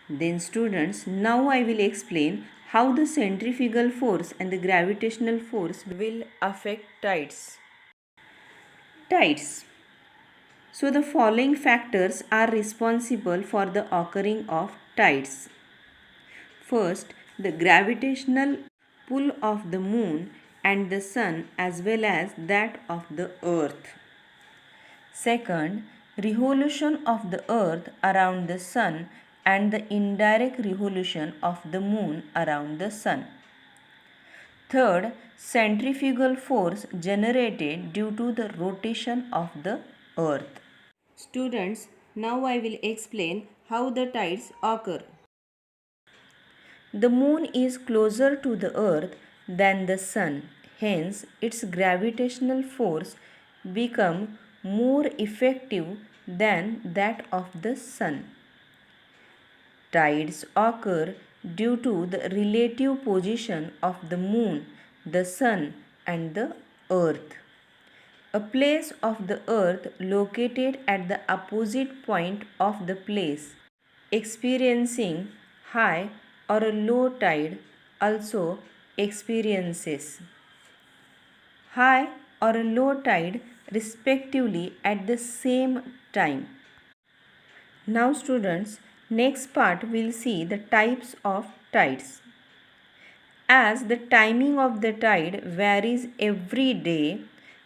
Then students, now I will explain how the centrifugal force and the gravitational force will affect tides. Tides. So the following factors are responsible for the occurring of tides. First, the gravitational pull of the moon and the sun as well as that of the earth. Second, revolution of the earth around the sun and the indirect revolution of the moon around the sun. Third, centrifugal force generated due to the rotation of the earth. Students, now I will explain how the tides occur. The moon is closer to the earth than the sun, hence its gravitational force becomes more effective than that of the sun. Tides occur due to the relative position of the moon, the sun, and the earth. A place of the earth located at the opposite point of the place experiencing high or a low tide also experiences high or a low tide respectively at the same time. Now students, next part we'll see the types of tides. As the timing of the tide varies every day,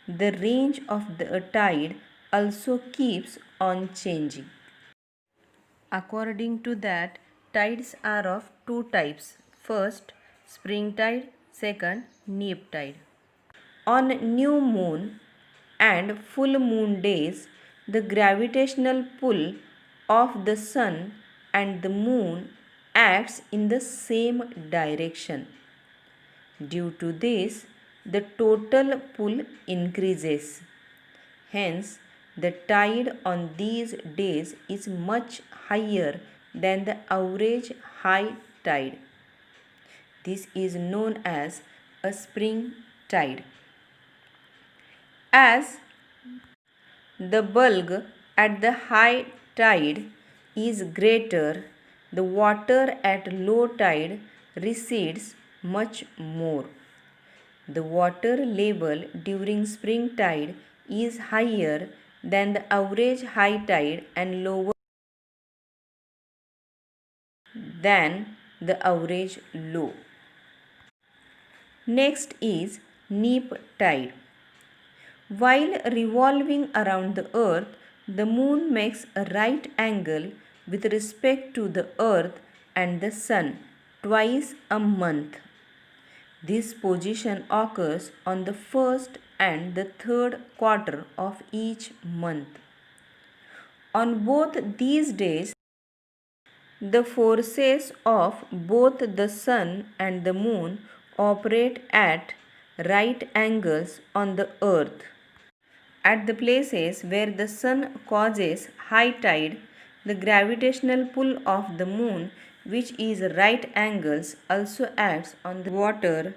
the range of the tide also keeps on changing. According to that, tides are of two types. First, spring tide, second, neap tide. On new moon and full moon days, the gravitational pull of the sun and the moon acts in the same direction. Due to this, the total pull increases. Hence, the tide on these days is much higher than the average high tide. This is known as a spring tide. As the bulk at the high tide is greater, the water at low tide recedes much more. The water level during spring tide is higher than the average high tide and lower than the average low. Next is neap tide. While revolving around the earth, the moon makes a right angle with respect to the earth and the sun twice a month. This position occurs on the first and the third quarter of each month. On both these days, the forces of both the sun and the moon operate at right angles on the earth. At the places where the sun causes high tide, the gravitational pull of the moon, which is right angles, also acts on the water.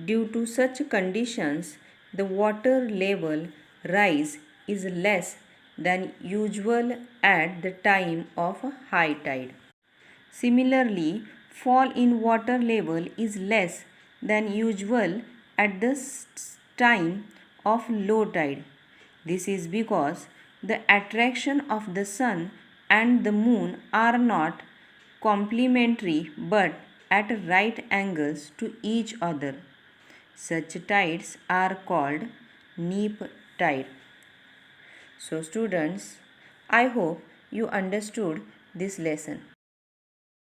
Due to such conditions, the water level rise is less than usual at the time of high tide. Similarly, fall in water level is less than usual at the time of low tide. This is because the attraction of the sun and the moon are not complementary but at right angles to each other. Such tides are called neap tide. So students, I hope you understood this lesson.